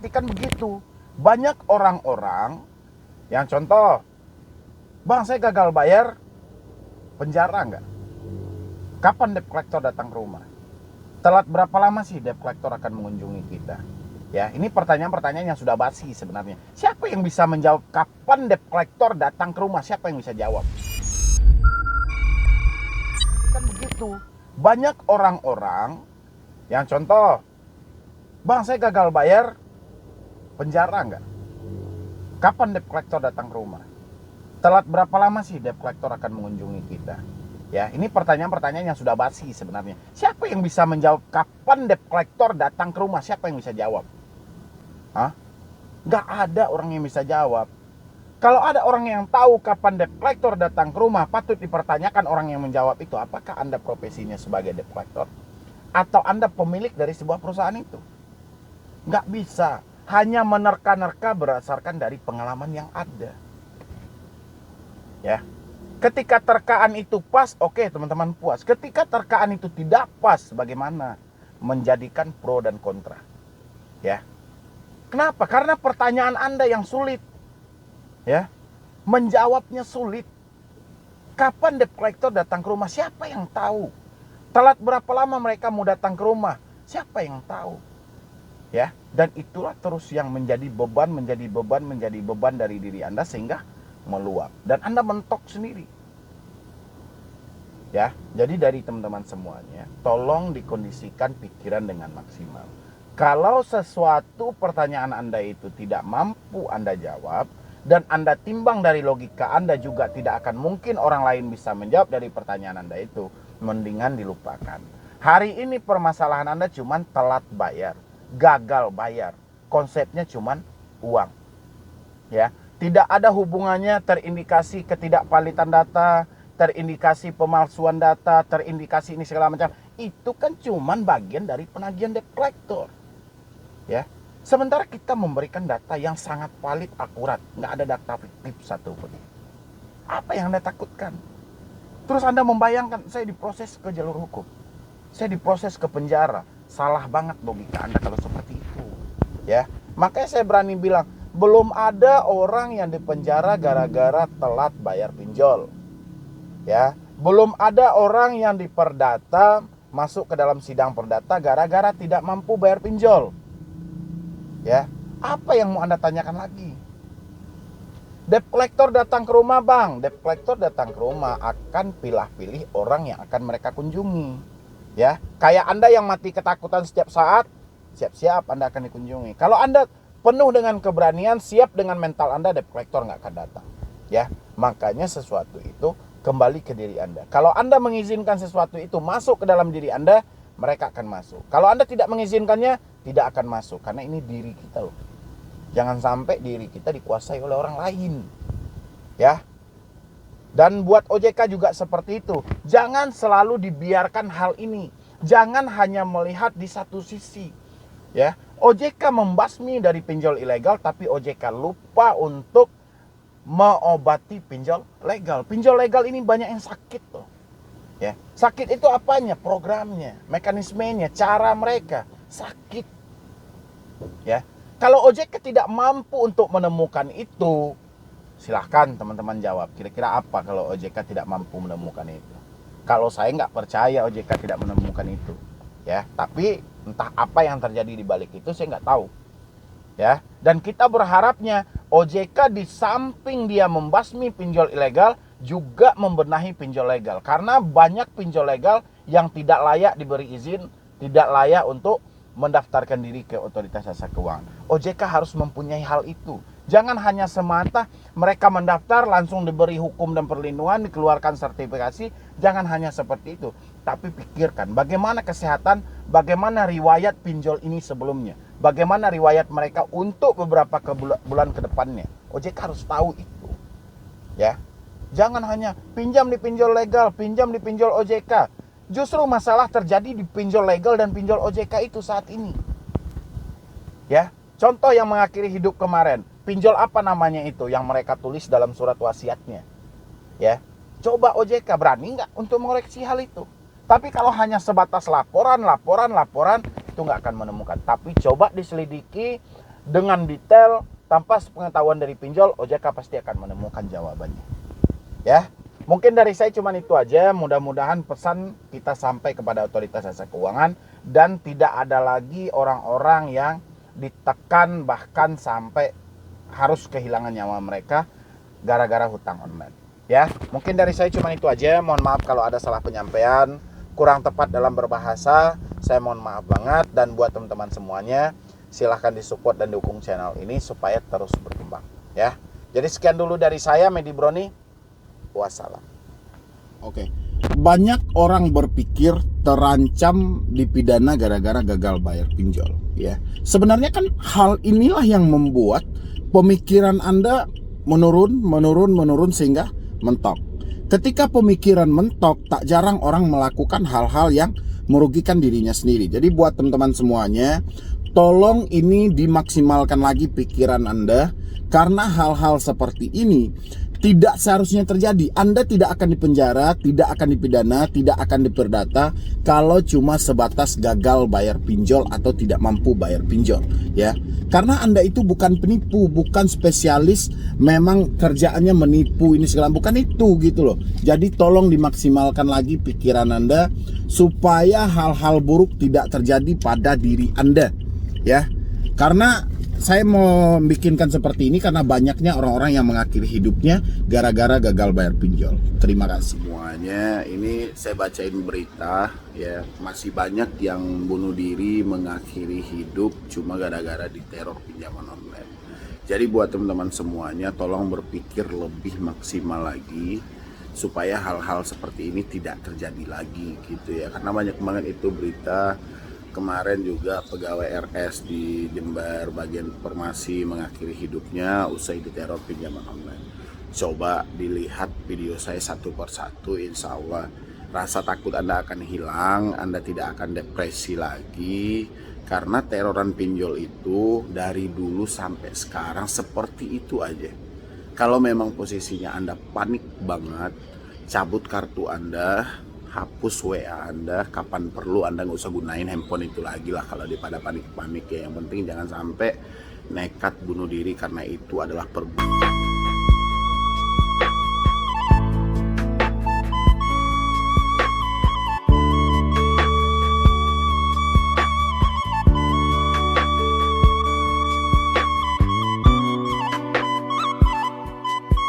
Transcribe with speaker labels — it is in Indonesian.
Speaker 1: perhatikan begitu. Banyak orang-orang yang contoh, bang saya gagal bayar, penjara nggak? Kapan debt collector datang ke rumah? Telat berapa lama sih debt collector akan mengunjungi kita? Ya, ini pertanyaan-pertanyaan yang sudah basi sebenarnya. Siapa yang bisa menjawab kapan debt collector datang ke rumah? Siapa yang bisa jawab? Kan begitu. Banyak orang-orang yang contoh, bang saya gagal bayar, penjara nggak? Kapan debt collector datang ke rumah? Telat berapa lama sih debt collector akan mengunjungi kita? Ya, ini pertanyaan-pertanyaan yang sudah basi sebenarnya. Siapa yang bisa menjawab kapan debt collector datang ke rumah? Siapa yang bisa jawab? Hah? Nggak ada orang yang bisa jawab. Kalau ada orang yang tahu kapan debt collector datang ke rumah, patut dipertanyakan orang yang menjawab itu. Apakah Anda profesinya sebagai debt collector? Atau Anda pemilik dari sebuah perusahaan itu? Nggak bisa. Hanya menerka-nerka berdasarkan dari pengalaman yang ada. Ya. Ketika terkaan itu pas, oke, teman-teman puas. Ketika terkaan itu tidak pas, bagaimana menjadikan pro dan kontra? Ya. Kenapa? Karena pertanyaan Anda yang sulit. Ya. Menjawabnya sulit. Kapan debt collector datang ke rumah? Siapa yang tahu? Telat berapa lama mereka mau datang ke rumah? Siapa yang tahu? Ya, dan itulah terus yang menjadi beban dari diri Anda sehingga meluap dan Anda mentok sendiri. Ya, jadi dari teman-teman semuanya, tolong dikondisikan pikiran dengan maksimal. Kalau sesuatu pertanyaan Anda itu tidak mampu Anda jawab dan Anda timbang dari logika Anda juga tidak akan mungkin orang lain bisa menjawab dari pertanyaan Anda itu, mendingan dilupakan. Hari ini permasalahan Anda cuma telat bayar, gagal bayar. Konsepnya cuma uang. Ya, tidak ada hubungannya terindikasi ketidakvalidan data, terindikasi pemalsuan data, terindikasi ini segala macam. Itu kan cuma bagian dari penagihan debt collector. Ya. Sementara kita memberikan data yang sangat valid, akurat, nggak ada data fiktif satupun. Apa yang Anda takutkan? Terus Anda membayangkan, saya diproses ke jalur hukum, saya diproses ke penjara. Salah banget logika Anda kalau seperti itu. Ya, makanya saya berani bilang, belum ada orang yang dipenjara gara-gara telat bayar pinjol. Ya, belum ada orang yang diperdata masuk ke dalam sidang perdata gara-gara tidak mampu bayar pinjol. Ya, apa yang mau Anda tanyakan lagi? Debt collector datang ke rumah, bang. Debt collector datang ke rumah akan pilih-pilih orang yang akan mereka kunjungi. Ya, kayak Anda yang mati ketakutan setiap saat, siap-siap Anda akan dikunjungi. Kalau Anda penuh dengan keberanian, siap dengan mental Anda, debt collector nggak akan datang. Ya, makanya sesuatu itu kembali ke diri Anda. Kalau Anda mengizinkan sesuatu itu masuk ke dalam diri Anda, mereka akan masuk. Kalau Anda tidak mengizinkannya, tidak akan masuk. Karena ini diri kita loh. Jangan sampai diri kita dikuasai oleh orang lain. Ya. Dan buat OJK juga seperti itu. Jangan selalu dibiarkan hal ini. Jangan hanya melihat di satu sisi. Ya. OJK membasmi dari pinjol ilegal, tapi OJK lupa untuk mengobati pinjol legal. Pinjol legal ini banyak yang sakit loh. Ya. Sakit itu apanya? Programnya, mekanismenya, cara mereka. Sakit. Ya. Kalau OJK tidak mampu untuk menemukan itu, silahkan teman-teman jawab. Kira-kira apa kalau OJK tidak mampu menemukan itu? Kalau saya nggak percaya OJK tidak menemukan itu. Ya, tapi entah apa yang terjadi di balik itu saya nggak tahu. Ya, dan kita berharapnya OJK di samping dia membasmi pinjol ilegal juga membenahi pinjol legal, karena banyak pinjol legal yang tidak layak diberi izin, tidak layak untuk mendaftarkan diri ke otoritas jasa keuangan. OJK harus mempunyai hal itu. Jangan hanya semata mereka mendaftar langsung diberi hukum dan perlindungan, dikeluarkan sertifikasi. Jangan hanya seperti itu. Tapi pikirkan bagaimana kesehatan, bagaimana riwayat pinjol ini sebelumnya, bagaimana riwayat mereka untuk beberapa bulan ke depannya. OJK harus tahu itu. Ya. Jangan hanya pinjam di pinjol legal, pinjam di pinjol OJK. Justru masalah terjadi di pinjol legal dan pinjol OJK itu saat ini. Ya, contoh yang mengakhiri hidup kemarin, pinjol apa namanya itu yang mereka tulis dalam surat wasiatnya. Ya, coba OJK berani nggak untuk mengoreksi hal itu? Tapi kalau hanya sebatas laporan, itu nggak akan menemukan. Tapi coba diselidiki, dengan detail tanpa sepengetahuan dari pinjol, OJK pasti akan menemukan jawabannya. Ya, mungkin dari saya cuma itu aja. Mudah-mudahan pesan kita sampai kepada otoritas jasa keuangan dan tidak ada lagi orang-orang yang ditekan bahkan sampai harus kehilangan nyawa mereka gara-gara hutang online. Ya, mungkin dari saya cuma itu aja. Mohon maaf kalau ada salah penyampaian, kurang tepat dalam berbahasa. Saya mohon maaf banget. Dan buat teman-teman semuanya, silahkan disupport dan dukung channel ini supaya terus berkembang. Ya, jadi sekian dulu dari saya, Medi Broni. Wassalam. Oke. Banyak orang berpikir terancam dipidana gara-gara gagal bayar pinjol. Ya, sebenarnya kan hal inilah yang membuat pemikiran Anda menurun sehingga mentok. Ketika pemikiran mentok, tak jarang orang melakukan hal-hal yang merugikan dirinya sendiri. Jadi buat teman-teman semuanya, tolong ini dimaksimalkan lagi pikiran Anda, karena hal-hal seperti ini tidak seharusnya terjadi. Anda tidak akan dipenjara, tidak akan dipidana, tidak akan diperdata kalau cuma sebatas gagal bayar pinjol atau tidak mampu bayar pinjol, ya. Karena Anda itu bukan penipu, bukan spesialis memang kerjaannya menipu ini segala, bukan itu gitu loh. Jadi tolong dimaksimalkan lagi pikiran Anda supaya hal-hal buruk tidak terjadi pada diri Anda, ya. Karena saya mau bikinkan seperti ini karena banyaknya orang-orang yang mengakhiri hidupnya gara-gara gagal bayar pinjol. Terima kasih semuanya. Ini saya bacain berita, ya, masih banyak yang bunuh diri mengakhiri hidup cuma gara-gara diteror pinjaman online. Jadi buat teman-teman semuanya, tolong berpikir lebih maksimal lagi supaya hal-hal seperti ini tidak terjadi lagi gitu ya. Karena banyak banget itu berita. Kemarin juga pegawai RS di Jember bagian Farmasi mengakhiri hidupnya usai diteror pinjaman online. Coba dilihat video saya satu persatu, insya Allah rasa takut Anda akan hilang, Anda tidak akan depresi lagi. Karena teroran pinjol itu dari dulu sampai sekarang seperti itu aja. Kalau memang posisinya Anda panik banget, cabut kartu Anda, hapus WA Anda, kapan perlu Anda nggak usah gunain handphone itu lagi lah kalau daripada panik-panik ya. Yang penting jangan sampai nekat bunuh diri karena itu adalah perbuatan.